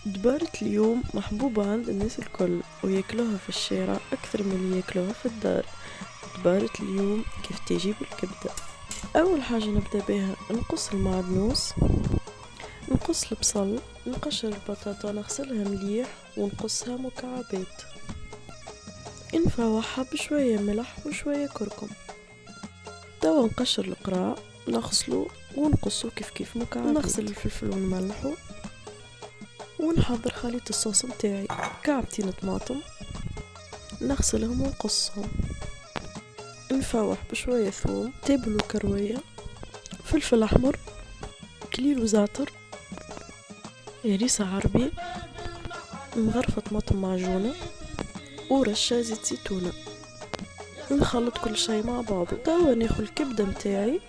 دبارة اليوم محبوبة عند الناس الكل وياكلوها في الشارع أكثر من اللي ياكلوها في الدار. دبارة اليوم كيف تجيب الكبدة؟ أول حاجة نبدأ بها نقص المعدنوس، نقص البصل، نقشر البطاطا نغسلها مليح ونقصها مكعبات، نفوحها بشوية ملح وشوية كركم. توا نقشر القراع نغسلو ونقصو كيف مكعبات، نغسل الفلفل ونملحو ونحضر خليط الصوص متاعي. كعبتين طماطم نغسلهم ونقصهم، نفوح بشوية ثوم، تابل وكروية، فلفل أحمر، كليل وزعتر، هريسة عربي، مغرفة طماطم معجونة ورشة زيت زيتونة. نخلط كل شي مع بعضه. توا ناخد الكبدة متاعي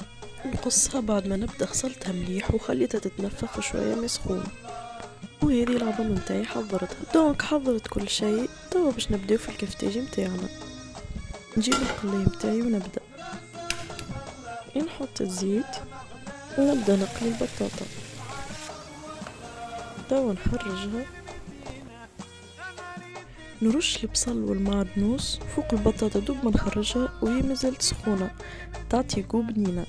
نقصها بعد ما نبدأ غسلتها مليح وخليتها تتنفخ شوية مسخون، وهذه العظم متاعي حضرتها. دونك حضرت كل شيء. توا باش نبداو في الكفتاجي متاعنا. نجيب القلاية متاعي ونبدأ نحط الزيت ونبدأ نقلي البطاطا. توا نخرجها، نرش البصل والمعدنوس فوق البطاطا دوب ما نخرجها وهي مازالت سخونة تعطي جو بنينة،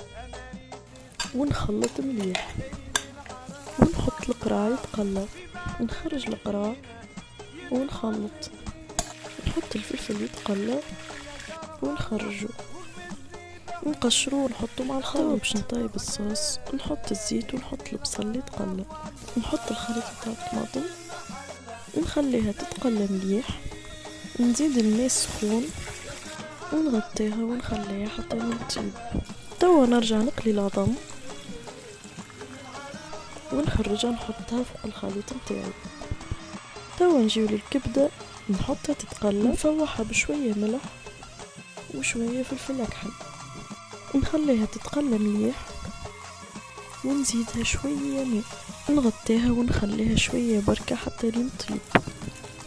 ونخلط مليح ونحط القراع يتقلى، نخرج القراع ونخلط، نحط الفلفل يتقلى ونخرجه، نقشره ونحطه مع الخليط. باش نطيب الصوص نحط الزيت ونحط البصل اللي يتقلى، نحط الخليط تاع الطماطم نخليها تتقلى مليح، نزيد الماء سخون ونغطيها ونخليها حتى تطيب. توا نرجع نقلي العظم ونخرجها نحطها فوق الخليط متاعي. توا نجيو للكبدة نحطها تتقلى، نفوحها بشوية ملح وشوية فلفل أكحل، نخليها تتقلى مليح ونزيدها شوية ماء، نغطيها ونخليها شوية بركة حتى لين تطيب.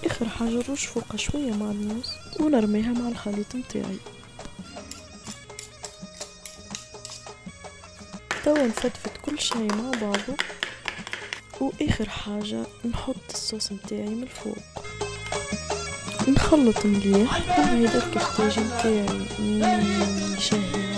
اخر حاجة نرش فوقها شوية معدنوس ونرميها مع الخليط متاعي. توا نفتفت كل شي مع بعضه، واخر حاجة نحط الصوص متاعي من الفوق، نخلط مليح. وهذا الكفتاجي متاعي شهي.